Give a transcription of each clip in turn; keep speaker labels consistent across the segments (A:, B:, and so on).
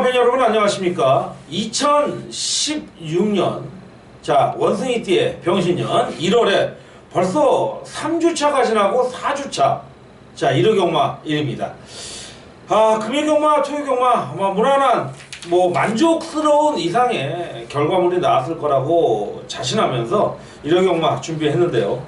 A: 경마팬 여러분 안녕하십니까. 2016년 자 원숭이띠의 병신년 1월에 벌써 3주차가 지나고 4주차 자 1호 경마일입니다. 금일 경마, 토요 경마 무난한 만족스러운 이상의 결과물이 나왔을 거라고 자신하면서 1호 경마 준비했는데요.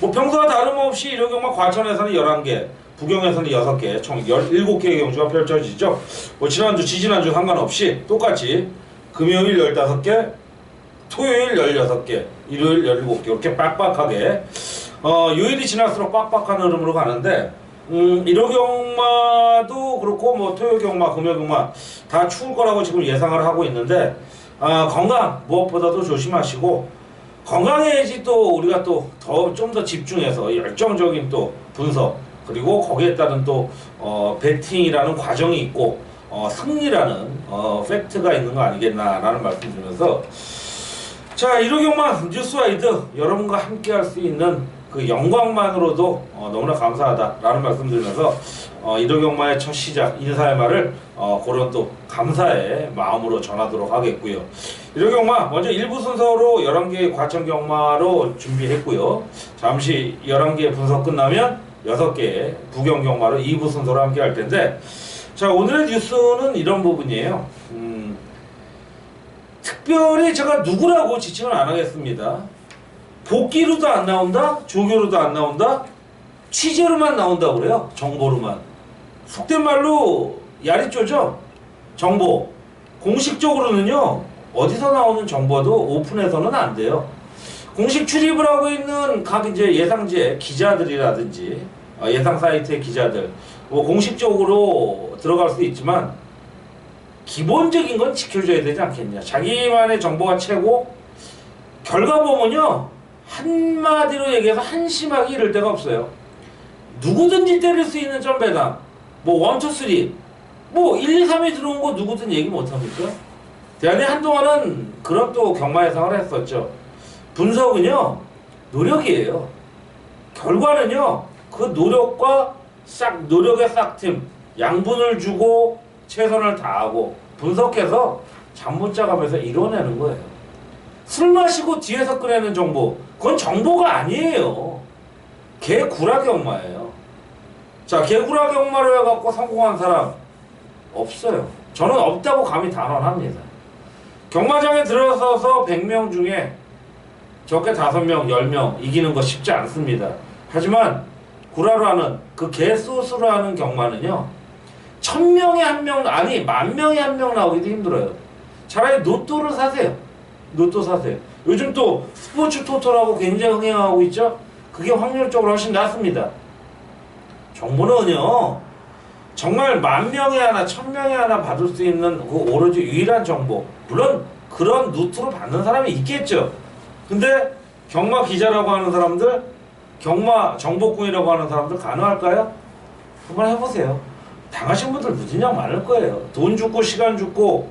A: 평소와 다름없이 1호 경마 과천에서는 11개, 부경에서는 6개, 총 17개의 경주가 펼쳐지죠. 지난주, 지지난주 상관없이 똑같이 금요일 15개, 토요일 16개, 일요일 17개 이렇게 빡빡하게 요일이 지날수록 빡빡한 흐름으로 가는데 1호 경마도 그렇고 토요 경마, 금요 경마 다 추울 거라고 지금 예상을 하고 있는데 건강 무엇보다도 조심하시고 건강해야지 또 우리가 또 좀 더 집중해서 열정적인 또 분석 그리고 거기에 따른 또 배팅이라는 과정이 있고 승리라는 팩트가 있는 거 아니겠나라는 말씀드리면서 자 1호 경마 뉴스와이드 여러분과 함께 할 수 있는 그 영광만으로도 너무나 감사하다라는 말씀드리면서 1호 경마의 첫 시작 인사의 말을 그런 또 감사의 마음으로 전하도록 하겠고요. 1호 경마 먼저 1부 순서로 11개의 과천 경마로 준비했고요. 잠시 11개의 분석 끝나면 6개의 부경 경마로 2부 순서로 함께 할 텐데 자 오늘의 뉴스는 이런 부분이에요. 특별히 제가 누구라고 지칭을 안 하겠습니다. 복귀로도 안 나온다, 조교로도 안 나온다, 취재로만 나온다고 그래요. 정보로만. 속된 말로 야리쪼죠. 정보. 공식적으로는요 어디서 나오는 정보도 오픈해서는 안 돼요. 공식 출입을 하고 있는 각 이제 예상제 기자들이라든지 예상 사이트의 기자들 공식적으로 들어갈 수 있지만 기본적인 건 지켜줘야 되지 않겠냐. 자기만의 정보가 최고. 결과 보면요 한마디로 얘기해서 한심하게 이럴 데가 없어요. 누구든지 때릴 수 있는 점배당 1, 2, 3 1, 2, 3이 들어온 거 누구든 얘기 못합니까? 대안이 한동안은 그런 또 경마 예상을 했었죠. 분석은요 노력이에요. 결과는요 그 노력과 노력의 싹팀 양분을 주고 최선을 다하고 분석해서 잠 못 자가면서 이뤄내는 거예요. 술 마시고 뒤에서 꺼내는 정보 그건 정보가 아니에요. 개구라 경마예요. 자 개구라 경마를 해갖고 성공한 사람 없어요. 저는 없다고 감히 단언합니다. 경마장에 들어서서 100명 중에 적게 5명, 10명 이기는 거 쉽지 않습니다. 하지만 구라로 하는 그 개소수로 하는 경마는요 1000명에 1명 아니 10,000명에 1명 나오기도 힘들어요. 차라리 로또를 사세요. 로또 사세요. 요즘 또 스포츠 토토라고 굉장히 흥행하고 있죠. 그게 확률적으로 훨씬 낫습니다. 정보는요 정말 10,000명에 하나 1000명에 하나 받을 수 있는 그 오로지 유일한 정보. 물론 그런 루트로 받는 사람이 있겠죠. 근데 경마 기자라고 하는 사람들 경마 정보꾼이라고 하는 사람들 가능할까요? 한번 해보세요. 당하신 분들 무진장 많을 거예요. 돈 죽고 시간 죽고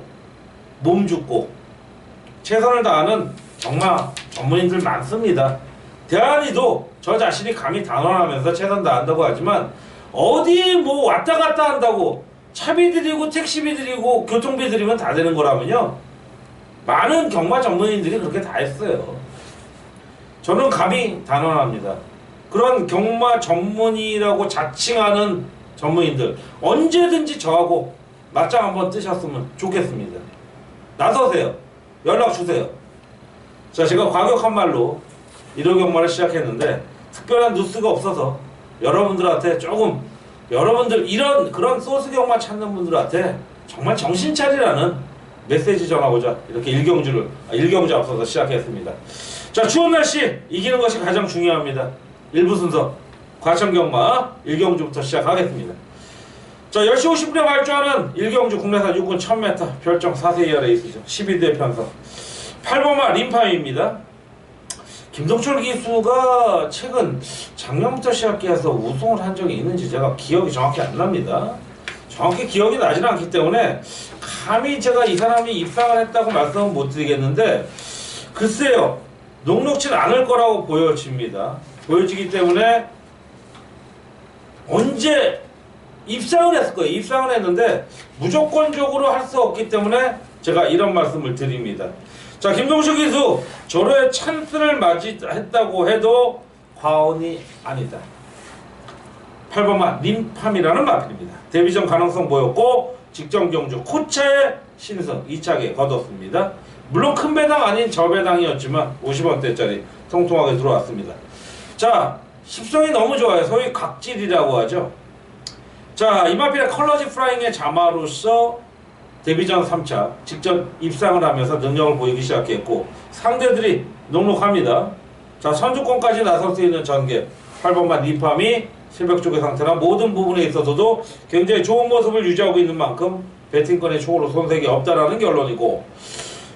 A: 몸 죽고 최선을 다하는 경마 전문인들 많습니다. 대안이도 저 자신이 감히 단언하면서 최선 다한다고 하지만 어디 왔다 갔다 한다고 차비 드리고 택시비 드리고 교통비 드리면 다 되는 거라면요 많은 경마 전문인들이 그렇게 다 했어요. 저는 감히 단언합니다. 그런 경마 전문이라고 자칭하는 전문인들 언제든지 저하고 맞짱 한번 뜨셨으면 좋겠습니다. 나서세요. 연락 주세요. 자 제가 과격한 말로 1호 경마를 시작했는데 특별한 뉴스가 없어서 여러분들한테 조금 여러분들 그런 소스 경마 찾는 분들한테 정말 정신 차리라는 메시지 전하고자 이렇게 1경주 앞서서 시작했습니다. 자 추운 날씨 이기는 것이 가장 중요합니다. 1부 순서 과천 경마 1경주부터 시작하겠습니다. 자 10시 50분에 발주하는 1경주 국내산 6군 1000m 별정 4세 이하 레이스죠. 12대 편성 8번마 림파입니다. 김동철 기수가 최근 작년부터 시작해서 우승을 한 적이 있는지 제가 기억이 정확히 안 납니다. 정확히 기억이 나지는 않기 때문에 감히 제가 이 사람이 입상을 했다고 말씀은 못 드리겠는데 글쎄요 녹록진 않을 거라고 보여집니다. 보여지기 때문에 언제 입상을 했을 거예요. 입상을 했는데 무조건적으로 할 수 없기 때문에 제가 이런 말씀을 드립니다. 자, 김동식 기수 저로의 찬스를 맞이했다고 해도 과언이 아니다. 8번마 님팜이라는 마필입니다. 데뷔전 가능성 보였고 직전 경주 코차의 신승 2차게 거뒀습니다. 물론 큰 배당 아닌 저배당이었지만 50원대짜리 통통하게 들어왔습니다. 자, 십성이 너무 좋아요. 소위 각질이라고 하죠. 자, 이 마필의 컬러지 프라잉의 자마로서 데뷔전 3차 직접 입상을 하면서 능력을 보이기 시작했고 상대들이 녹록합니다. 자, 선두권까지 나설 수 있는 전개 8번마 니팜이 실벽 쪽의 상태나 모든 부분에 있어서도 굉장히 좋은 모습을 유지하고 있는 만큼 배팅권의 초고로 손색이 없다라는 결론이고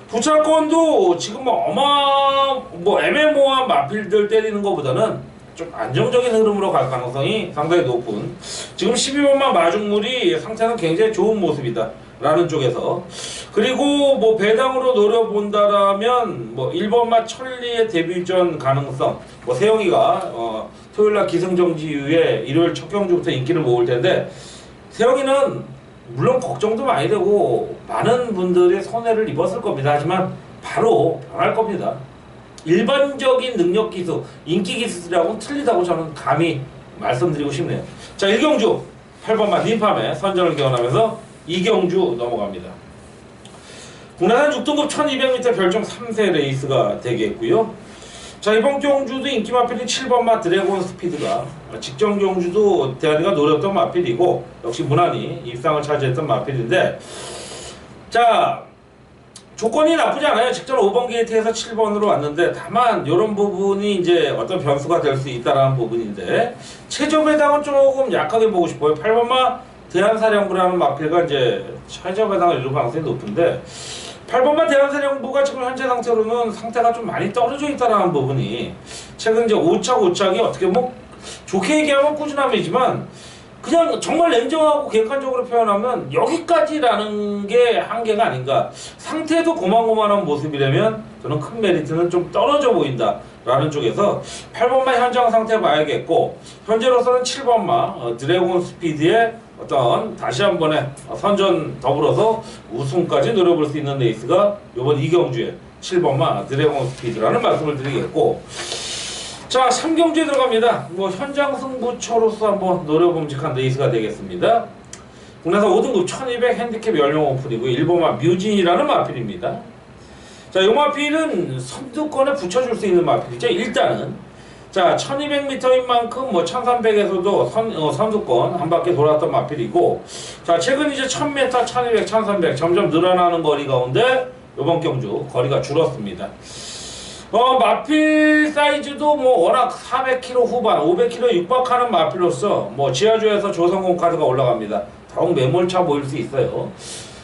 A: 부차권도 지금 뭐 애매모호한 마필들 때리는 것보다는 좀 안정적인 흐름으로 갈 가능성이 상당히 높은 지금 12번만 마중물이 상태는 굉장히 좋은 모습이다 라는 쪽에서 그리고 뭐 배당으로 노려본다라면 뭐 1번마 천리의 데뷔전 가능성 뭐 세영이가 토요일날 기승정지 이후에 일요일 첫 경주부터 인기를 모을 텐데 세영이는 물론 걱정도 많이 되고 많은 분들이 손해를 입었을 겁니다. 하지만 바로 변할 겁니다. 일반적인 능력 기수, 인기 기수들하고는 틀리다고 저는 감히 말씀드리고 싶네요. 자, 1경주 8번마 님팜에 선전을 기원하면서 2경주 넘어갑니다. 국내산 6등급 1200m 별점 3세 레이스가 되겠고요. 자, 이번 경주도 인기 마필인 7번마 드래곤 스피드가 직전 경주도 대한이가 노렸던 마필이고 역시 무난히 입상을 차지했던 마필인데 자, 조건이 나쁘지 않아요. 직전 5번 게이트에서 7번으로 왔는데 다만 이런 부분이 이제 어떤 변수가 될 수 있다라는 부분인데 최저 배당은 조금 약하게 보고 싶어요. 8번마 대한사령부라는 마필가 이제 최저 배당을 이룰 가능성이 높은데 8번마 대한사령부가 지금 현재 상태로는 상태가 좀 많이 떨어져 있다라는 부분이 최근 이제 5착이 어떻게 뭐 좋게 얘기하면 꾸준함이지만 그냥 정말 냉정하고 객관적으로 표현하면 여기까지라는 게 한계가 아닌가. 상태도 고만고만한 모습이라면 저는 큰 메리트는 좀 떨어져 보인다 라는 쪽에서 8번마 현장 상태 봐야겠고 현재로서는 7번마 드래곤 스피드의 어떤 다시 한 번의 선전 더불어서 우승까지 노려볼 수 있는 레이스가 이번 2경주에 7번마 드래곤 스피드라는 말씀을 드리겠고 자, 3경주에 들어갑니다. 뭐 현장 승부처로서 한번 노려봄직한 레이스가 되겠습니다. 국내산 5등급 1200 핸디캡 연령 오픈이고 1번마 뮤진이라는 마필입니다. 자, 이 마필은 선두권에 붙여줄 수 있는 마필이죠. 일단은 자, 1200m인 만큼 뭐 1300에서도 선두권 한 바퀴 돌았던 마필이고 자, 최근 이제 1000m, 1200, 1300 점점 늘어나는 거리 가운데 이번 경주 거리가 줄었습니다. 마필 사이즈도 뭐 워낙 400kg 후반, 500kg 육박하는 마필로서 뭐 지하주에서 조성공 카드가 올라갑니다. 더욱 매몰차 보일 수 있어요.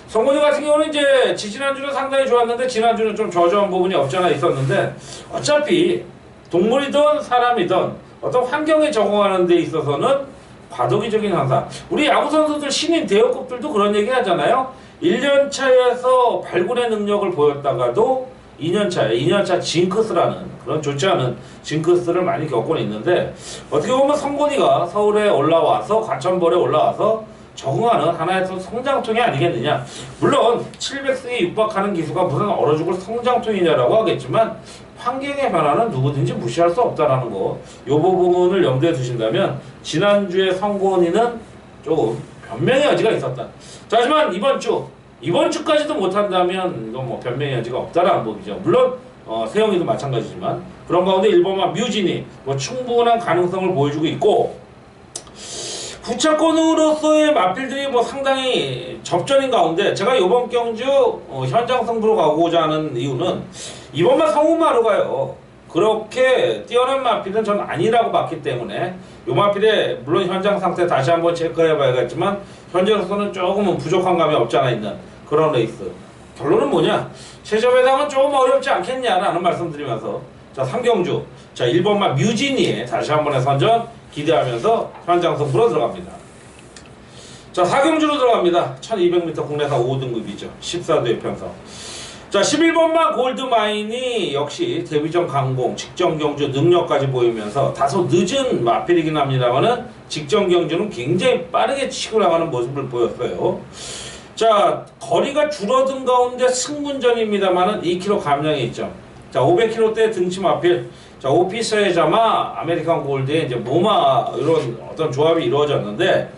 A: 성곤이 같은 경우는 이제 지난주는 상당히 좋았는데 지난주는 좀 저조한 부분이 없지 않아 있었는데 어차피 동물이든 사람이든 어떤 환경에 적응하는 데 있어서는 과도기적인 현상. 우리 야구 선수들 신인 대여급들도 그런 얘기 하잖아요. 1년 차에서 발군의 능력을 보였다가도 2년차 징크스라는 그런 좋지 않은 징크스를 많이 겪고 있는데 어떻게 보면 성곤이가 서울에 올라와서 과천벌에 올라와서 적응하는 하나의 성장통이 아니겠느냐. 물론 700승에 육박하는 기수가 무슨 얼어 죽을 성장통이냐라고 하겠지만 환경의 변화는 누구든지 무시할 수 없다라는 거. 이 부분을 염두에 두신다면 지난주에 성곤이는 조금 변명의 여지가 있었다. 자, 하지만 이번 주까지도 못한다면 이건 뭐 변명의 여지가 없다라는 법이죠. 물론 세영이도 마찬가지지만 그런 가운데 1번마 뮤진이 뭐 충분한 가능성을 보여주고 있고 부차권으로서의 마필들이 뭐 상당히 접전인 가운데 제가 이번 경주 현장 승부로 가고자 하는 이유는 이번만 성우마루가요 그렇게 뛰어난 마필은 전 아니라고 봤기 때문에 이 마필의 물론 현장 상태 다시 한번 체크해 봐야겠지만 현재로서는 조금은 부족한 감이 없지 않아 있는 그런 레이스. 결론은 뭐냐? 최저 배당은 조금 어렵지 않겠냐라는 말씀드리면서 자, 3경주 자, 1번마 뮤진이의 다시 한 번의 선전 기대하면서 현장 승부로 들어갑니다. 자, 4경주로 들어갑니다. 1200m 국내산 5등급이죠. 14대 편성. 자, 11번마 골드마인이 역시 데뷔전 강공, 직전 경주 능력까지 보이면서 다소 늦은 마필이긴 합니다만은 직전 경주는 굉장히 빠르게 치고 나가는 모습을 보였어요. 자, 거리가 줄어든 가운데 승분전입니다만은 2km 감량이 있죠. 자, 500km대 등심 앞필. 자, 오피서의 자마, 아메리칸 골드의 이제 모마, 이런 어떤 조합이 이루어졌는데,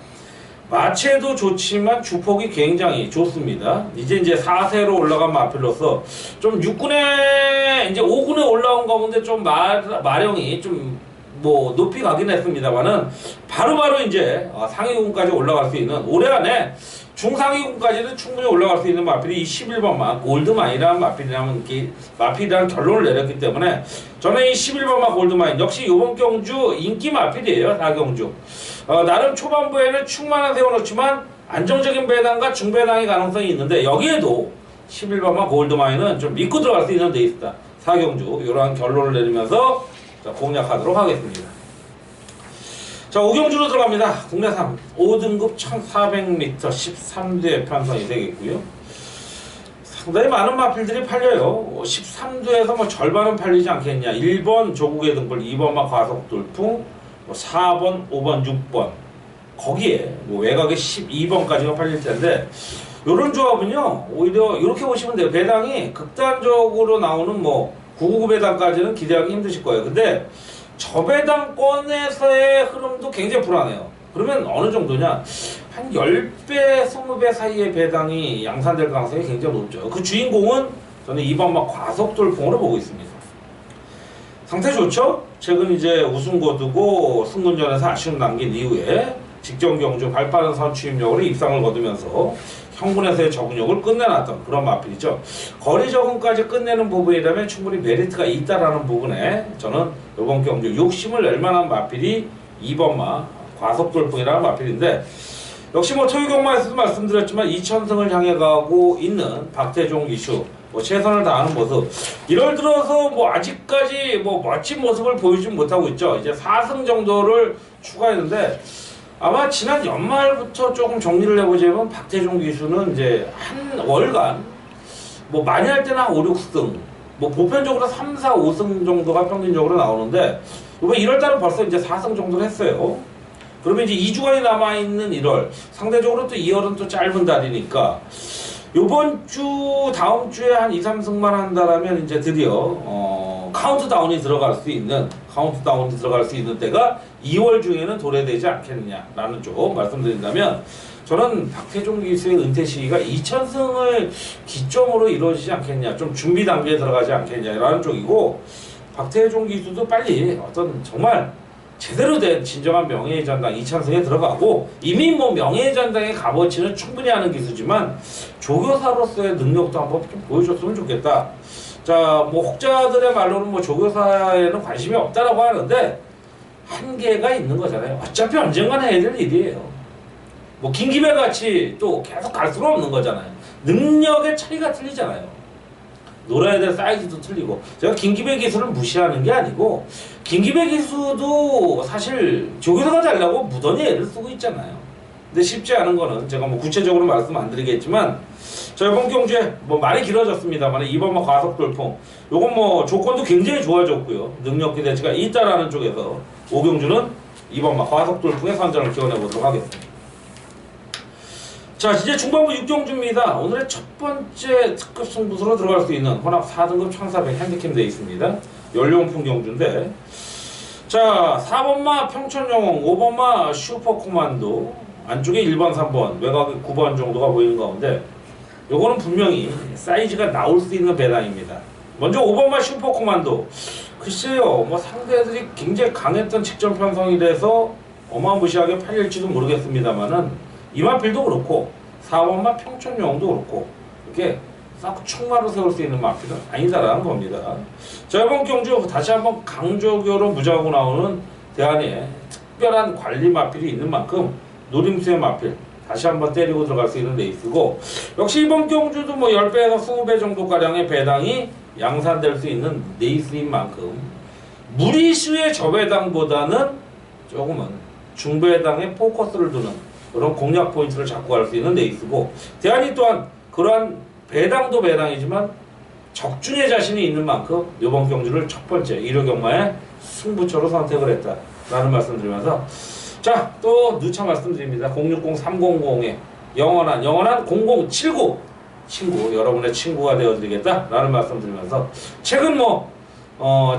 A: 마체도 좋지만 주폭이 굉장히 좋습니다. 이제 4세로 올라간 마필로서 좀 6군에, 이제 5군에 올라온 가운데 좀 마령이 좀 뭐 높이 가긴 했습니다만은, 바로바로 이제 상위군까지 올라갈 수 있는, 올해 안에 중상위군까지는 충분히 올라갈 수 있는 마필이 이 11번마 골드마인이라는 마필이라는 결론을 내렸기 때문에 저는 이 11번마 골드마인 역시 이번 경주 인기 마필이에요. 4경주 나름 초반부에는 충만한 세워놓지만 안정적인 배당과 중배당의 가능성이 있는데, 여기에도 11번마 골드마인은 좀 믿고 들어갈 수 있는 데 있다. 4경주 이러한 결론을 내리면서 공략하도록 하겠습니다. 자, 5경주로 들어갑니다. 국내산 5등급 1400m 13두의 편성이 되겠고요. 상당히 많은 마필들이 팔려요. 13두에서 뭐 절반은 팔리지 않겠냐. 1번 조국의 등불, 2번마 과속돌풍, 4번, 5번, 6번 거기에 뭐 외곽에 12번까지가 팔릴 텐데, 요런 조합은요 오히려 이렇게 보시면 돼요. 배당이 극단적으로 나오는 뭐 999 배당까지는 기대하기 힘드실 거예요. 근데 저배당권에서의 흐름도 굉장히 불안해요. 그러면 어느 정도냐, 한 10배, 20배 사이의 배당이 양산될 가능성이 굉장히 높죠. 그 주인공은 저는 2번마 과속돌풍으로 보고 있습니다. 상태 좋죠? 최근 이제 우승 거두고 승군전에서 아쉬움 남긴 이후에 직전 경주 발빠른 선취입력으로 입상을 거두면서 형군에서의 적응력을 끝내놨던 그런 마필이죠. 거리 적응까지 끝내는 부분이라면 충분히 메리트가 있다라는 부분에 저는 이번 경주 욕심을 낼 만한 마필이 2번마 과속돌풍이라는 마필인데, 역시 뭐 토요경마에서도 말씀드렸지만 2000승을 향해 가고 있는 박태종 기수 뭐 최선을 다하는 모습, 이럴 들어서 뭐 아직까지 뭐 멋진 모습을 보이지 못하고 있죠. 이제 4승 정도를 추가했는데, 아마 지난 연말부터 조금 정리를 해보자면 박태종 기수는 이제 한 월간 뭐 많이 할 때는 한 5, 6승, 뭐 보편적으로 3, 4, 5승 정도가 평균적으로 나오는데, 이번 1월달은 벌써 이제 4승 정도를 했어요. 그러면 이제 2주간이 남아있는 1월, 상대적으로 또 2월은 또 짧은 달이니까 요번 주, 다음 주에 한 2, 3승만 한다라면 이제 드디어 카운트다운이 들어갈 수 있는 때가 2월 중에는 도래되지 않겠느냐라는 쪽 말씀드린다면, 저는 박태종 기수의 은퇴 시기가 2000승을 기점으로 이루어지지 않겠냐, 좀 준비 단계에 들어가지 않겠냐라는 쪽이고, 박태종 기수도 빨리 어떤 정말 제대로 된 진정한 명예의 전당 2000승에 들어가고, 이미 뭐 명예의 전당의 값어치는 충분히 하는 기수지만 조교사로서의 능력도 한번 좀 보여줬으면 좋겠다. 자, 뭐 혹자들의 말로는 뭐 조교사에는 관심이 없다라고 하는데 한계가 있는 거잖아요. 어차피 언젠간 해야 될 일이에요. 뭐 김기배 같이 또 계속 갈 수는 없는 거잖아요. 능력의 차이가 틀리잖아요. 놀아야 될 사이즈도 틀리고, 제가 김기배 기수를 무시하는 게 아니고, 김기배 기수도 사실 조교사가 되려고 무던히 애를 쓰고 있잖아요. 근데 쉽지 않은 거는 제가 뭐 구체적으로 말씀 안 드리겠지만, 저 이번 경주에 뭐 말이 길어졌습니다만 2번마 과속돌풍, 요건 뭐 조건도 굉장히 좋아졌고요. 능력 기대치가 있다라는 쪽에서 5경주는 2번마 과속돌풍의 선전을 기원해 보도록 하겠습니다. 자, 이제 중반부 6경주입니다. 오늘의 첫 번째 특급 승부수로 들어갈 수 있는 혼합 4등급 1400 핸디캠 되어 있습니다. 연료용품 경주인데, 자, 4번마 평천영웅, 5번마 슈퍼코만도, 안쪽에 1번, 3번, 외곽에 9번 정도가 보이는 가운데, 요거는 분명히 사이즈가 나올 수 있는 배당입니다. 먼저 5번마 슈퍼코만도, 글쎄요, 뭐 상대들이 굉장히 강했던 직전 편성이 돼서 어마무시하게 팔릴지도 모르겠습니다만은, 이마필도 그렇고 4번마 평천영웅도 그렇고 이렇게 싹 충마로 세울 수 있는 마필은 아니다라는 겁니다. 자, 이번 경주 다시 한번 강조교로 무장하고 나오는 대한의 특별한 관리 마필이 있는 만큼 노림수의 마필 다시 한번 때리고 들어갈 수 있는 레이스고, 역시 이번 경주도 뭐 10배에서 20배 정도가량의 배당이 양산될 수 있는 레이스인 만큼 무리수의 저배당보다는 조금은 중배당에 포커스를 두는 그런 공략 포인트를 잡고 갈 수 있는 레이스고, 대한이 또한 그러한 배당도 배당이지만 적중의 자신이 있는 만큼 이번 경주를 첫 번째 1호 경마의 승부처로 선택을 했다라는 말씀 드리면서, 자, 또 누차 말씀드립니다. 060-300에 영원한 0079 친구, 여러분의 친구가 되어드리겠다라는 말씀드리면서 최근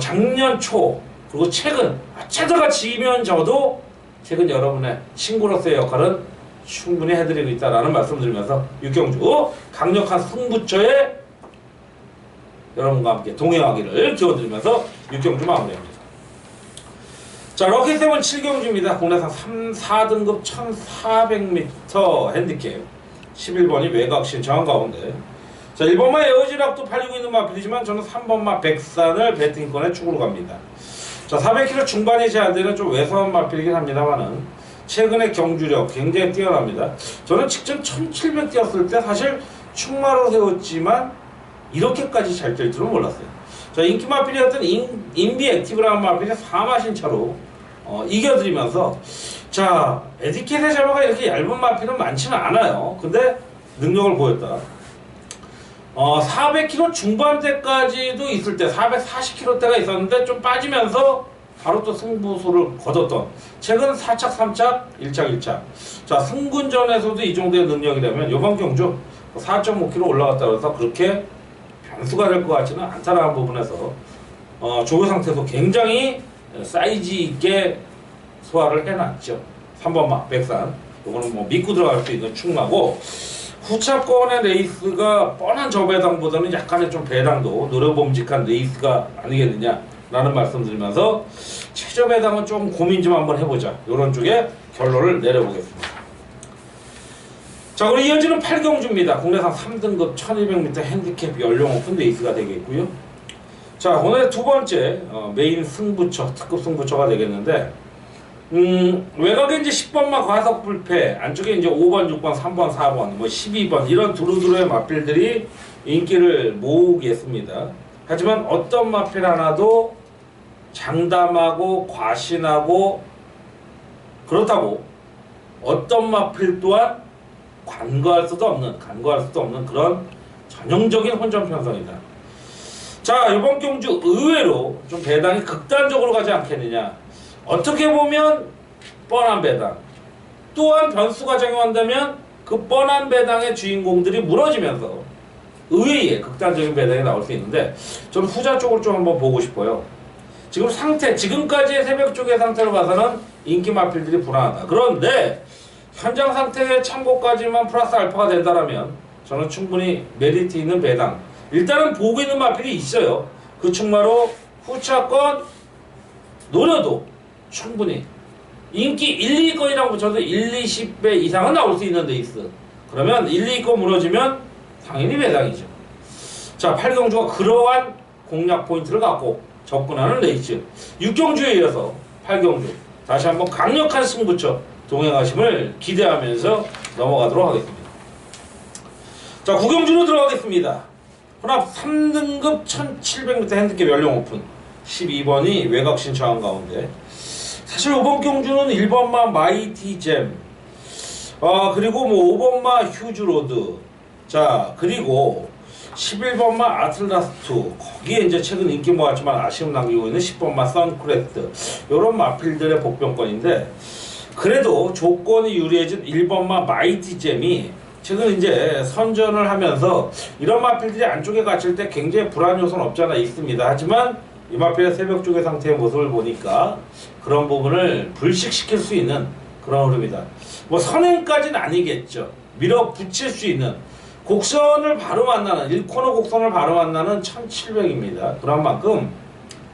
A: 작년 초 그리고 최근 어쩌다가 지면 저도 최근 여러분의 친구로서의 역할은 충분히 해드리고 있다라는 말씀드리면서 육경주 강력한 승부처에 여러분과 함께 동행하기를 기원드리면서 육경주 마무리합니다. 자, 럭키세븐 7경주입니다. 국내산 3, 4등급 1400m 핸디캡 11번이 외곽 신청한 가운데, 자, 1번마 에어지락도 팔리고 있는 마필이지만 저는 3번마 백산을 배팅권에 축으로 갑니다. 자, 400km 중반이 제한되는 좀 왜소한 마필이긴 합니다만은 최근의 경주력 굉장히 뛰어납니다. 저는 직전 1700 뛰었을 때 사실 충마로 세웠지만 이렇게까지 잘 뛸 줄은 몰랐어요. 자, 인기 마필이었던 인비 액티브라는 마필이 4마신 차로 이겨드리면서, 자, 에티켓의 자마가 이렇게 얇은 마필은 많지는 않아요. 근데 능력을 보였다. 400km 중반대까지도 있을 때 440km대가 있었는데 좀 빠지면서 바로 또 승부수를 거뒀던 최근 4착 3착 1착 1착. 자, 승군전에서도 이 정도의 능력이라면 이번 경주 4.5km 올라갔다 그래서 그렇게 변수가 될 것 같지는 않다라는 부분에서 조교 상태도 굉장히 사이즈 있게 소화를 해놨죠. 3번마 백산, 이거는 믿고 들어갈 수 있는 충마고, 후차권의 레이스가 뻔한 저배당보다는 약간의 좀 배당도 노려봄직한 레이스가 아니겠느냐라는 말씀드리면서 최저배당은 좀 고민 좀 한번 해보자, 이런 쪽에 결론을 내려보겠습니다. 자, 그리고 이어지는 8경주입니다. 국내산 3등급 1200m 핸디캡 연령 오픈 레이스가 되겠고요. 자, 오늘 두 번째 메인 승부처, 특급 승부처가 되겠는데, 외곽에 이제 10번마 과석 불패, 안쪽에 이제 5번, 6번, 3번, 4번, 12번 이런 두루두루의 마필들이 인기를 모으겠습니다. 하지만 어떤 마필 하나도 장담하고 과신하고 그렇다고 어떤 마필 또한 간과할 수도 없는 그런 전형적인 혼전 편성이다. 자, 이번 경주 의외로 좀 배당이 극단적으로 가지 않겠느냐. 어떻게 보면 뻔한 배당, 또한 변수가 작용한다면 그 뻔한 배당의 주인공들이 무너지면서 의외의 극단적인 배당이 나올 수 있는데, 저는 후자 쪽을 좀 한번 보고 싶어요. 지금 지금까지의 새벽 쪽의 상태로 봐서는 인기 마필들이 불안하다. 그런데 현장 상태의 참고까지만 플러스 알파가 된다면 저는 충분히 메리트 있는 배당, 일단은 보고 있는 마필이 있어요. 그 충마로 후차권 노려도 충분히 인기 1, 2위권이랑 붙여도 1, 20배 이상은 나올 수 있는 레이스. 그러면 1, 2위권 무너지면 당연히 배당이죠. 자, 8경주가 그러한 공략 포인트를 갖고 접근하는 레이스. 6경주에 이어서 8경주 다시 한번 강력한 승부처 동행하심을 기대하면서 넘어가도록 하겠습니다. 자, 9경주로 들어가겠습니다. 혼합 3등급 1700m 핸디캡 연령 오픈 12번이 외곽 신청한 가운데, 사실 5번 경주는 1번마 마이티잼, 그리고 5번마 휴즈로드, 자, 그리고 11번마 아틀라스2, 거기에 이제 최근 인기 모았지만 아쉬움 남기고 있는 10번마 선크레스트, 요런 마필들의 복병권인데, 그래도 조건이 유리해진 1번마 마이티잼이 최근 이제 선전을 하면서 이런 마필들이 안쪽에 갇힐 때 굉장히 불안 요소는 없지 않아 있습니다. 하지만 이 마필의 새벽 쪽의 상태의 모습을 보니까 그런 부분을 불식시킬 수 있는 그런 흐름이다. 선행까지는 아니겠죠. 밀어붙일 수 있는 곡선을 바로 만나는 1코너 곡선을 바로 만나는 1700입니다. 그런 만큼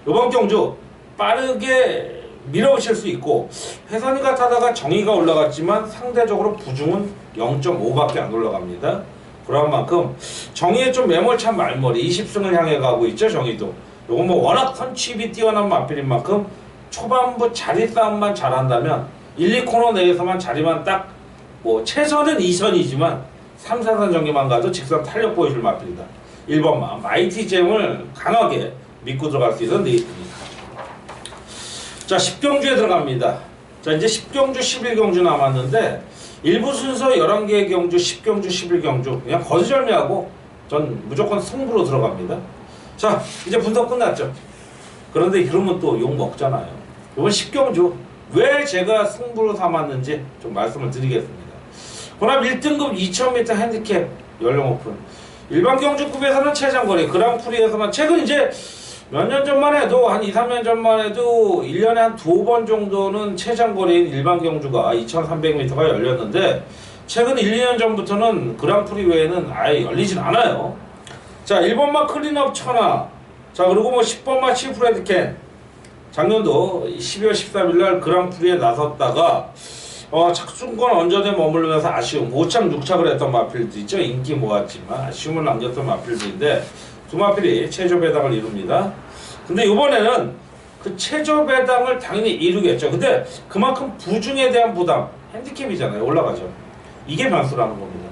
A: 이번 경주 빠르게 밀어붙일 수 있고, 회선이 같다가 정의가 올라갔지만 상대적으로 부중은 0.5밖에 안 올라갑니다. 그런 만큼 정의의 좀 매몰찬 말머리 20승을 향해 가고 있죠. 정의도 요건 워낙 선취입이 뛰어난 마필인 만큼 초반부 자리 싸움만 잘한다면 1, 2코너 내에서만 자리만 딱 최선은 2선이지만 3, 4선 전개만 가도 직선 탄력 보여줄 마필이다. 1번마 마이티잼을 강하게 믿고 들어갈 수 있는 레이스입니다. 자, 10경주에 들어갑니다. 자, 이제 10경주, 11경주 남았는데 일부 순서 11개의 경주, 10경주, 11경주 그냥 거두절미하고 전 무조건 승부로 들어갑니다. 자, 이제 분석 끝났죠. 그런데 그러면 또 욕 먹잖아요. 이번 10경주 왜 제가 승부를 삼았는지 좀 말씀을 드리겠습니다. 혼합 1등급 2000m 핸디캡 연령 오픈. 일반 경주급에서는 최장거리, 그랑프리에서만 최근 이제 몇 년 전만 해도 한 2, 3년 전만 해도 1년에 한 2번 정도는 최장거리인 일반 경주가 2300m가 열렸는데 최근 1, 2년 전부터는 그랑프리 외에는 아예 열리진 않아요. 자, 1번마 클린업 천하. 자, 그리고 뭐 10번마 치프레드켄. 작년도 12월 13일날 그랑프리에 나섰다가 착순권 언저리에 머무르면서 아쉬움 5착 6착을 했던 마필드 있죠. 인기 모았지만 아쉬움을 남겼던 마필드인데 두 마필이 최저 배당을 이룹니다. 근데 이번에는 그 최저 배당을 당연히 이루겠죠. 근데 그만큼 부중에 대한 부담, 핸디캡이잖아요. 올라가죠. 이게 변수라는 겁니다.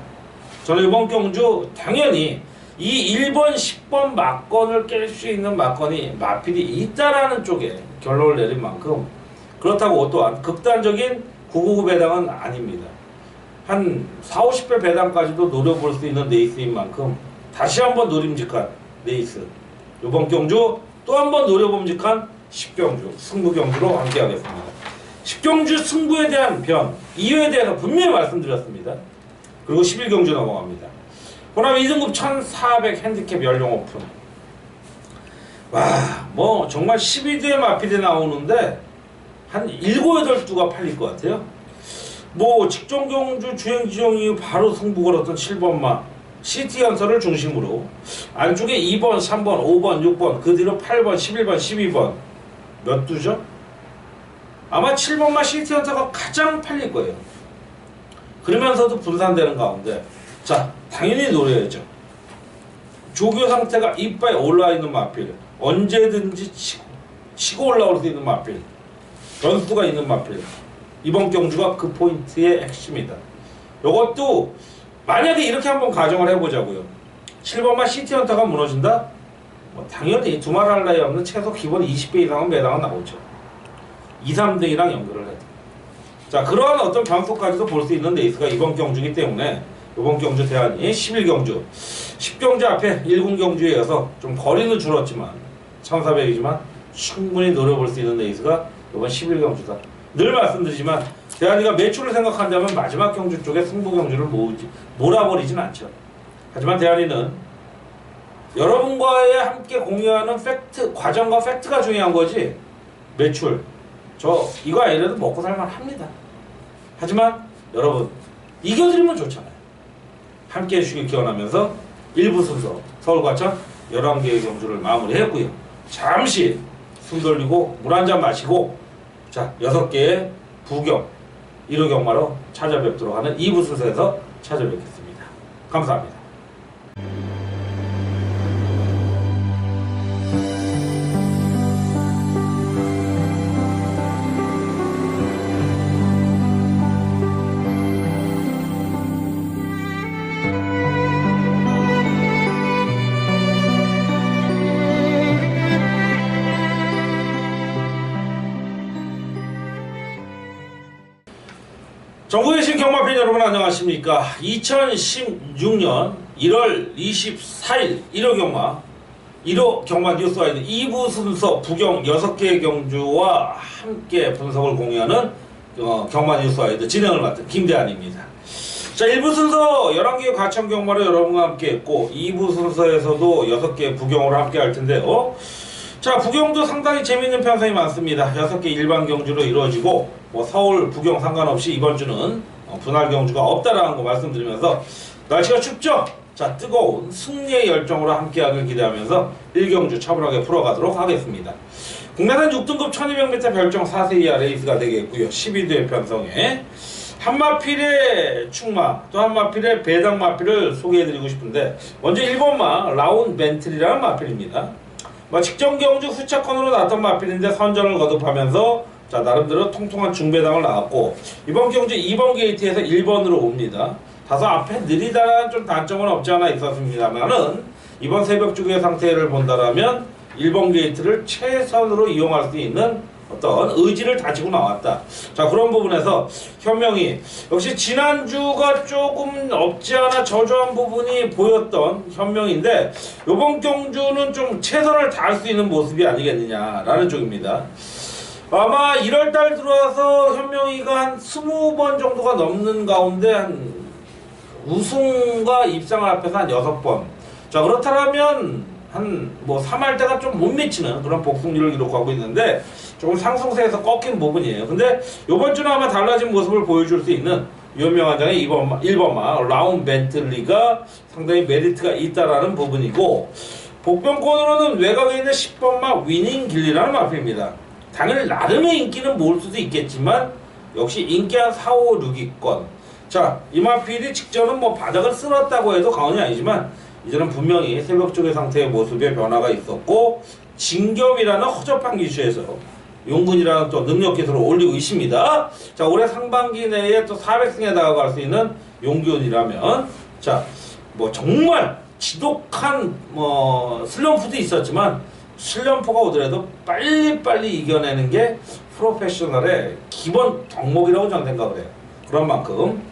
A: 저는 이번 경주 당연히 이 1번, 10번 막건을 깰 수 있는 막건이 마필이 있다라는 쪽에 결론을 내린 만큼 그렇다고 또한 극단적인 999 배당은 아닙니다. 한 4, 50배 배당까지도 노려볼 수 있는 레이스인 만큼 다시 한번 노림직한 레이스. 이번 경주 또 한번 노려봄직한 10경주, 승부경주로 함께하겠습니다. 10경주 승부에 대한 변, 이유에 대해서 분명히 말씀드렸습니다. 그리고 11경주 넘어갑니다. 혼합 2등급 1400 핸디캡 연령 오픈. 와, 뭐 정말 12두의 마필이 나오는데 한 7, 8두가 팔릴 것 같아요. 뭐 직전경주 주행지정 이후 바로 승부 걸었던 7번마 시티 연설을 중심으로 안쪽에 2번, 3번, 5번, 6번, 그 뒤로 8번, 11번, 12번 몇 두죠? 아마 7번마 시티 연설가 가장 팔릴 거예요. 그러면서도 분산되는 가운데 자, 당연히 노려야죠. 조교 상태가 이빨에 올라와 있는 마필, 언제든지 치고 올라올 수 있는 마필, 변수가 있는 마필. 이번 경주가 그 포인트의 핵심이다. 이것도 만약에 이렇게 한번 가정을 해보자고요. 7번만 시티헌터가 무너진다? 뭐 당연히 두말할 나위 없는 최소 기본 20배 이상은 매당은 나오죠. 2, 3등이랑 연결을 해도. 자, 그러한 어떤 변수까지도 볼 수 있는 레이스가 이번 경주이기 때문에 이번 경주 대안이 11경주 10경주 앞에 1군경주에 이어서 좀 거리는 줄었지만 1400이지만 충분히 노려볼 수 있는 레이스가 이번 11경주다. 늘 말씀드리지만 대안이가 매출을 생각한다면 마지막 경주 쪽에 승부 경주를 몰아버리진 않죠. 하지만 대안이는 여러분과의 함께 공유하는 팩트, 과정과 팩트가 중요한 거지 매출 이거 아니라도 먹고 살만 합니다. 하지만 여러분 이겨드리면 좋잖아요. 함께 해주시길 기원하면서 1부 순서 서울과천 11개의 경주를 마무리했고요. 잠시 숨 돌리고 물 한잔 마시고 자 6개의 부경 1호 경마로 찾아뵙도록 하는 2부 순서에서 찾아뵙겠습니다. 감사합니다. 전국에 계신 경마팬 여러분 안녕하십니까. 2016년 1월 24일 1호 경마 1호 경마 뉴스와이드 2부 순서 부경 6개의 경주와 함께 분석을 공유하는 경마 뉴스와이드 진행을 맡은 김대한입니다. 자, 1부 순서 11개의 과천 경마로 여러분과 함께 했고 2부 순서에서도 6개의 부경으로 함께 할 텐데요. 자, 부경도 상당히 재미있는 편성이 많습니다. 6개 일반 경주로 이루어지고 뭐 서울, 부경 상관없이 이번 주는 분할 경주가 없다라는 거 말씀드리면서 날씨가 춥죠? 자, 뜨거운 승리의 열정으로 함께하길 기대하면서 1경주 차분하게 풀어가도록 하겠습니다. 국내산 6등급 1200m 별정 4세 이하 레이스가 되겠고요. 12두의 편성에 한마필의 충마 또 한마필의 배당 마필을 소개해드리고 싶은데 먼저 1번마 라운 벤틀이라는 마필입니다. 직전 경주 후차컨으로 나왔던 마필인데 선전을 거듭하면서 자 나름대로 통통한 중배당을 나왔고 이번 경주 2번 게이트에서 1번으로 옵니다. 다소 앞에 느리다라는 좀 단점은 없지 않아 있었습니다만은 이번 새벽 주기의 상태를 본다라면 1번 게이트를 최선으로 이용할 수 있는 어떤 의지를 다지고 나왔다. 자, 그런 부분에서 현명히 역시 지난주가 조금 없지 않아 저조한 부분이 보였던 현명인데 이번 경주는 좀 최선을 다할 수 있는 모습이 아니겠느냐라는 쪽입니다. 아마 1월달 들어와서 현명이가 한 20번 정도가 넘는 가운데 한 우승과 입상을 합해서 한 6번. 자, 그렇다면 한 뭐 3할 때가 좀 못 미치는 그런 복승률을 기록하고 있는데 조금 상승세에서 꺾인 부분이에요. 근데 이번 주는 아마 달라진 모습을 보여줄 수 있는 유명한 장의 1번마 라운 벤틀리가 상당히 메리트가 있다라는 부분이고, 복병권으로는 외곽에 있는 10번마 위닝 길리라는 마필입니다. 당연히 나름의 인기는 모을 수도 있겠지만 역시 인기 한 4, 5, 6위권. 자, 이 마필이 직전은 뭐 바닥을 쓸었다고 해도 과언이 아니지만 이제는 분명히 새벽 쪽의 상태의 모습에 변화가 있었고, 진겸이라는 허접한 기수에서 용군이라는 또 능력 기술을 올리고 있습니다. 자, 올해 상반기 내에 또 400승에 다가갈 수 있는 용균이라면, 자, 뭐 정말 지독한 슬럼프도 있었지만 슬럼프가 오더라도 빨리빨리 이겨내는 게 프로페셔널의 기본 덕목이라고 저는 생각을 해요. 그런 만큼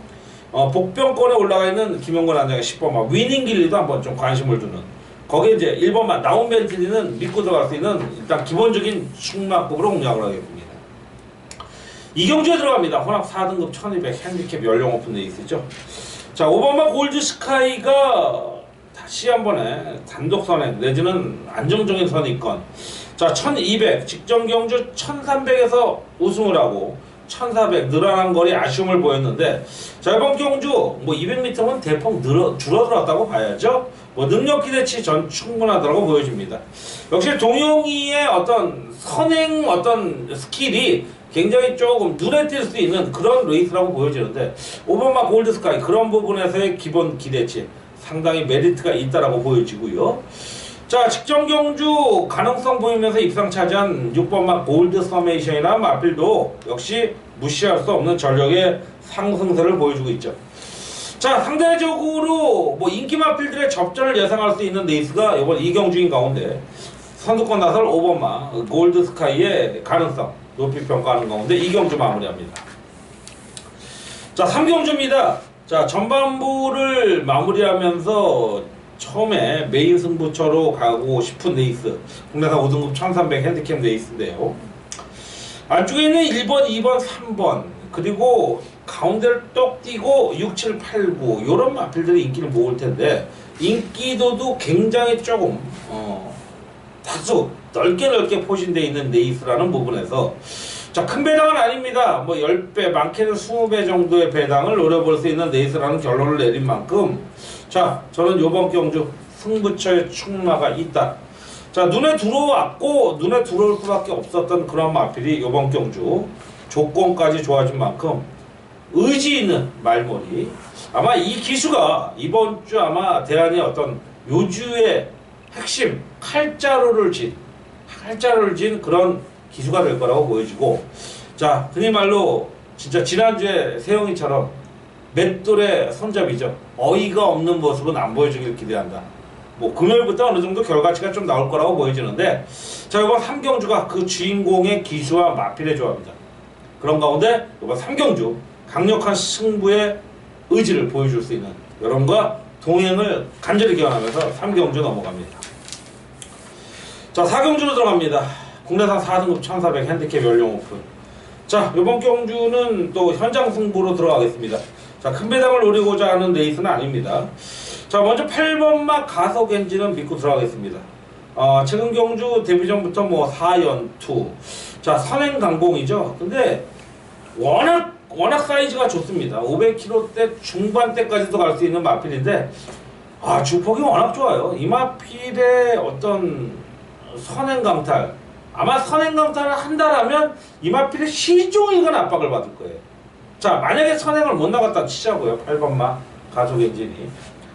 A: 복병권에 올라가 있는 김용건 안장의 10번마 위닝 길리도 한번 좀 관심을 두는, 거기에 이제 1번마 나온 벤틀리는 믿고 들어갈 수 있는 일단 기본적인 축마급으로 공략을 하겠습니다. 이경주에 들어갑니다. 혼합 4등급 1200 핸디캡 연령 오픈 레이스죠. 자, 5번마 골드 스카이가 다시 한 번에 단독 선행 내지는 안정적인 선입권. 자, 1200 직전 경주 1300에서 우승을 하고 1400 늘어난 거리 아쉬움을 보였는데, 자, 이번 경주 뭐 200m는 대폭 줄어들었다고 봐야죠. 뭐 능력 기대치 전 충분하다고 보여집니다. 역시 동영이의 어떤 선행 어떤 스킬이 굉장히 조금 눈에 띌 수 있는 그런 레이스라고 보여지는데, 5번마 골드스카이 그런 부분에서의 기본 기대치 상당히 메리트가 있다라고 보여지고요. 자, 직전 경주 가능성 보이면서 입상 차지한 6번마 골드 서메이션이나 마필도 역시 무시할 수 없는 전력의 상승세를 보여주고 있죠. 자, 상대적으로 뭐 인기 마필들의 접전을 예상할 수 있는 레이스가 이번 이경주인 가운데 선두권 나설 5번마 골드 스카이의 가능성 높이 평가하는 가운데 이경주 마무리합니다. 자, 3경주입니다. 자, 전반부를 마무리하면서 처음에 메인 승부처로 가고 싶은 레이스, 국내산 5등급 1300 핸디캡 레이스인데요. 안쪽에 있는 1번, 2번, 3번 그리고 가운데를 똑 띄고 6, 7, 8, 9 요런 마필들이 인기를 모을 텐데, 인기도도 굉장히 조금 다소 넓게 포진되어 있는 레이스라는 부분에서, 자, 큰 배당은 아닙니다. 뭐 10배, 많게는 20배 정도의 배당을 노려볼 수 있는 레이스라는 결론을 내린 만큼, 자, 저는 요번 경주 승부처의 충마가 있다. 자, 눈에 들어왔고 눈에 들어올 수밖에 없었던 그런 마필이 요번 경주 조건까지 좋아진 만큼 의지 있는 말머리, 아마 이 기수가 이번 주 아마 대한의 어떤 요주의 핵심 칼자루를 진 그런 기수가 될 거라고 보여지고, 자, 흔히 말로 진짜 지난주에 세영이처럼 맷돌의 손잡이죠. 어이가 없는 모습은 안 보여주길 기대한다. 뭐 금요일부터 어느 정도 결과치가 좀 나올 거라고 보여지는데, 자, 이번 3경주가 그 주인공의 기수와 마필의 조합이다. 그런 가운데 이번 3경주 강력한 승부의 의지를 보여줄 수 있는 여러분과 동행을 간절히 기원하면서 3경주 넘어갑니다. 자, 4경주로 들어갑니다. 국내산 4등급 1400 핸디캡 연령 오픈. 자, 이번 경주는 또 현장 승부로 들어가겠습니다. 자, 큰 배당을 노리고자 하는 레이스는 아닙니다. 자, 먼저 8번마 가속 엔진은 믿고 들어가겠습니다. 최근 경주 데뷔전부터 뭐 4연투. 자, 선행 강공이죠. 근데 워낙 사이즈가 좋습니다. 500kg대 중반대까지도 갈 수 있는 마필인데, 주폭이 워낙 좋아요. 이 마필의 어떤 선행 강탈, 아마 선행 강탈을 한다라면 이 마필의 시종일관 압박을 받을 거예요. 자, 만약에 선행을 못 나갔다 치자고요. 8번마 가속 엔진이.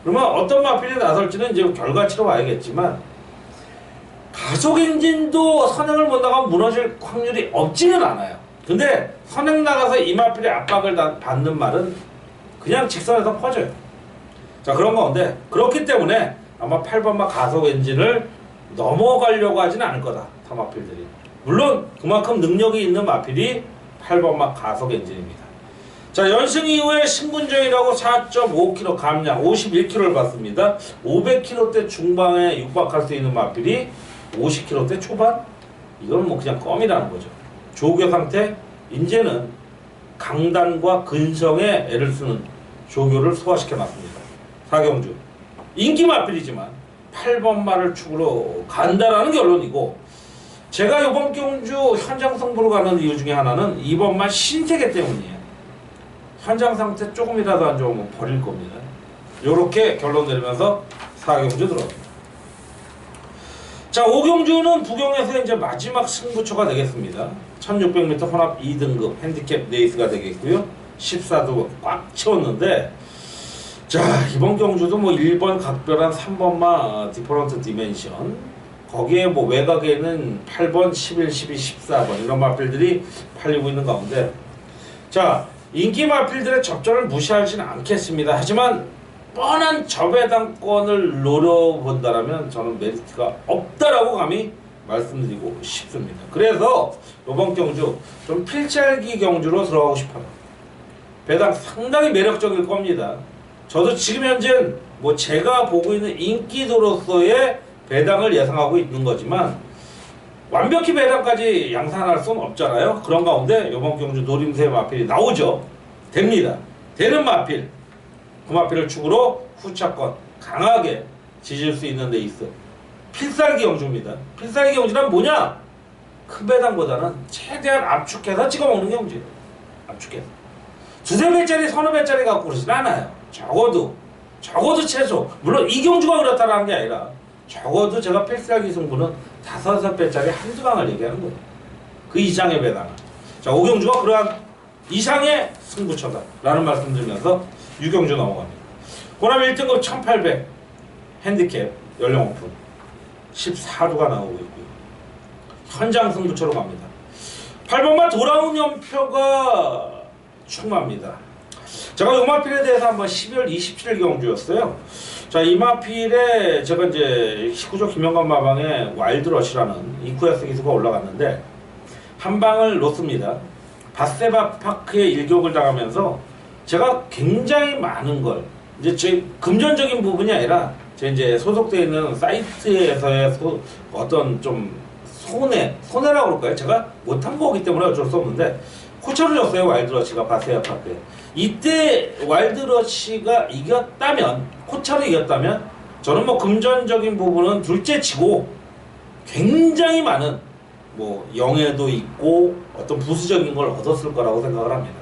A: 그러면 어떤 마필이 나설지는 이제 결과치로 봐야겠지만, 가속 엔진도 선행을 못 나가면 무너질 확률이 없지는 않아요. 근데 선행 나가서 이 마필의 압박을 받는 말은 그냥 직선에서 퍼져요. 자, 그런 가운데 그렇기 때문에 아마 8번마 가속 엔진을 넘어가려고 하진 않을 거다. 타 마필들이. 물론 그만큼 능력이 있는 마필이 8번마 가속 엔진입니다. 자, 연승 이후에 신군정이라고 4.5kg 감량 51kg를 받습니다. 500kg대 중반에 육박할 수 있는 마필이 50kg대 초반? 이건 뭐 그냥 껌이라는 거죠. 조교 상태, 이제는 강단과 근성에 애를 쓰는 조교를 소화시켜 놨습니다. 사경주. 인기 마필이지만 8번 말을 축으로 간다라는 결론이고, 제가 이번 경주 현장 승부로 가는 이유 중에 하나는 이번 말 신세계 때문이에요. 현장 상태 조금이라도 안 좋으면 버릴 겁니다. 요렇게 결론 내리면서 4경주 들어갑니다. 자, 5경주는 부경에서 이제 마지막 승부처가 되겠습니다. 1600m 혼합 2등급 핸디캡 레이스가 되겠고요. 14도 꽉 채웠는데, 자, 이번 경주도 뭐 1번 각별한 3번마 디퍼런트 디멘션, 거기에 뭐 외곽에는 8번, 11, 12, 14번 이런 마필들이 팔리고 있는 가운데, 자, 인기 마필들의 접전을 무시하지는 않겠습니다. 하지만 뻔한 저배당권을 노려본다라면 저는 메리트가 없다라고 감히 말씀드리고 싶습니다. 그래서 이번 경주 좀 필살기 경주로 들어가고 싶어요. 배당 상당히 매력적일 겁니다. 저도 지금 현재 뭐 제가 보고 있는 인기도로서의 배당을 예상하고 있는 거지만 완벽히 배당까지 양산할 수는 없잖아요. 그런 가운데 이번 경주 노림새 마필이 나오죠. 됩니다. 되는 마필, 그 마필을 축으로 후차권 강하게 지질 수 있는 데 있어. 필살기 경주입니다. 필살기 경주란 뭐냐? 큰 배당보다는 최대한 압축해서 찍어먹는 경주예요. 압축해서. 두세 배짜리, 서너 배짜리 갖고 그러진 않아요. 적어도 최소. 물론 이 경주가 그렇다는 게 아니라 적어도 제가 필살기 승부는 5, 배짜리 한두 방을 얘기하는 거예요. 그 이상의 배당은. 자, 5경주가 그러한 이상의 승부처다 라는 말씀 드리면서 6경주 넘어갑니다. 호남 1등급 1800 핸디캡 연령 오픈 14두가 나오고 있고요. 현장 승부처로 갑니다. 8번만 돌아온 연표가 충마입니다. 제가 이 마필에 대해서 한번 12월 27일 경주였어요. 자, 이 마필에 제가 이제 19조 김영관 마방에 와일드러시라는 이쿠야스 기수가 올라갔는데 한 방을 놓습니다. 바세바 파크에 일격을 당하면서 제가 굉장히 많은 걸 이제 제 금전적인 부분이 아니라 제 이제 소속되어 있는 사이트에서의 어떤 좀 손해라고 그럴까요? 제가 못한 거기 때문에 어쩔 수 없는데 코처를 줬어요. 와일드러시가 바세바 파크에. 이때 와일드러시가 이겼다면, 코처를 이겼다면 저는 뭐 금전적인 부분은 둘째치고 굉장히 많은 뭐 영예도 있고 어떤 부수적인 걸 얻었을 거라고 생각을 합니다.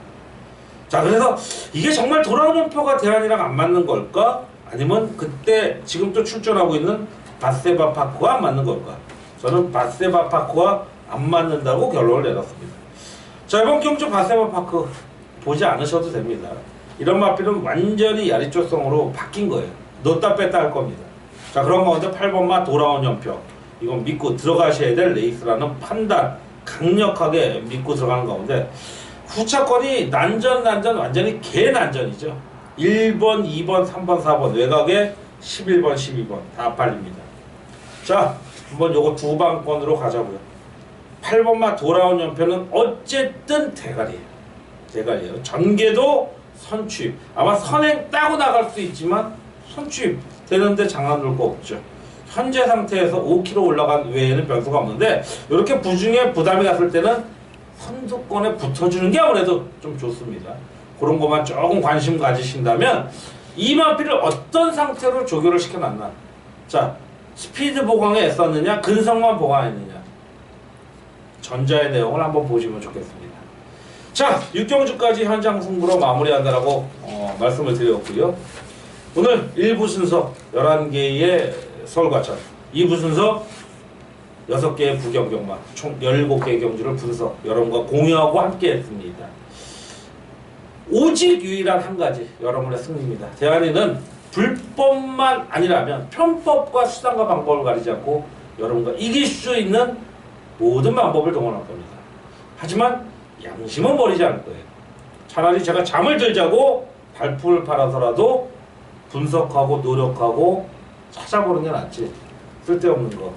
A: 자, 그래서 이게 정말 돌아오는 표가 대안이랑 안 맞는 걸까? 아니면 그때 지금 또 출전하고 있는 바세바 파크와 안 맞는 걸까? 저는 바세바 파크와 안 맞는다고 결론을 내렸습니다. 자, 이번 경주 바세바 파크 보지 않으셔도 됩니다. 이런 마필은 완전히 야리조성으로 바뀐 거예요. 넣다 뺐다 할 겁니다. 자, 그런 가운데 8번마 돌아온 연표, 이건 믿고 들어가셔야 될 레이스라는 판단 강력하게 믿고 들어가는 가운데 후차권이 난전 완전히 개난전이죠. 1번, 2번, 3번, 4번 외곽에 11번, 12번 다 팔립니다. 자, 한번 요거 두 방권으로 가자고요. 8번마 돌아온 연표는 어쨌든 대가리예요. 전개도 선취입. 아마 선행 따고 나갈 수 있지만 선취입 되는데 장난 놓을 거 없죠. 현재 상태에서 5kg 올라간 외에는 변수가 없는데 이렇게 부중에 부담이 갔을 때는 선두권에 붙어주는 게 아무래도 좀 좋습니다. 그런 것만 조금 관심 가지신다면 이 마필을 어떤 상태로 조교를 시켜놨나. 자, 스피드 보강에 애썼느냐, 근성만 보강했느냐. 전자의 내용을 한번 보시면 좋겠습니다. 자, 6경주까지 현장 승부로 마무리한다라고 말씀을 드렸고요. 오늘 1부 순서 11개의 서울과천, 2부 순서 6개의 부경경마, 총 17개의 경주를 분석, 여러분과 공유하고 함께 했습니다. 오직 유일한 한 가지, 여러분의 승리입니다. 대안이는 불법만 아니라면 편법과 수단과 방법을 가리지 않고 여러분과 이길 수 있는 모든 방법을 동원할 겁니다. 하지만 양심은 버리지 않을 거예요. 차라리 제가 잠을 들자고 발품을 팔아서라도 분석하고 노력하고 찾아보는 게 낫지. 쓸데없는 거.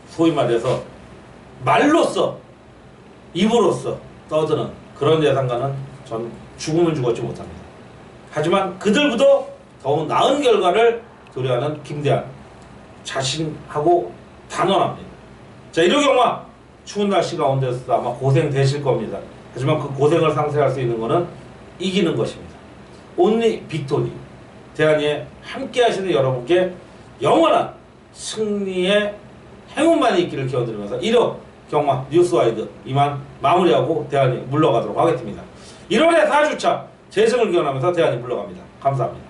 A: 소위 말해서 말로써, 입으로써 떠드는 그런 예상가는 전 죽으면 죽었지 못합니다. 하지만 그들보다 더욱 나은 결과를 도래하는 김대한, 자신하고 단언합니다. 자, 1호 경마 추운 날씨 가운데서도 아마 고생되실 겁니다. 하지만 그 고생을 상쇄할 수 있는 것은 이기는 것입니다. 온리 빅토리. 대한이에 함께 하시는 여러분께 영원한 승리의 행운만이 있기를 기원드리면서 1호 경마 뉴스와이드 이만 마무리하고 대한이 물러가도록 하겠습니다. 1월의 4주차 재승을 기원하면서 대한이 물러갑니다. 감사합니다.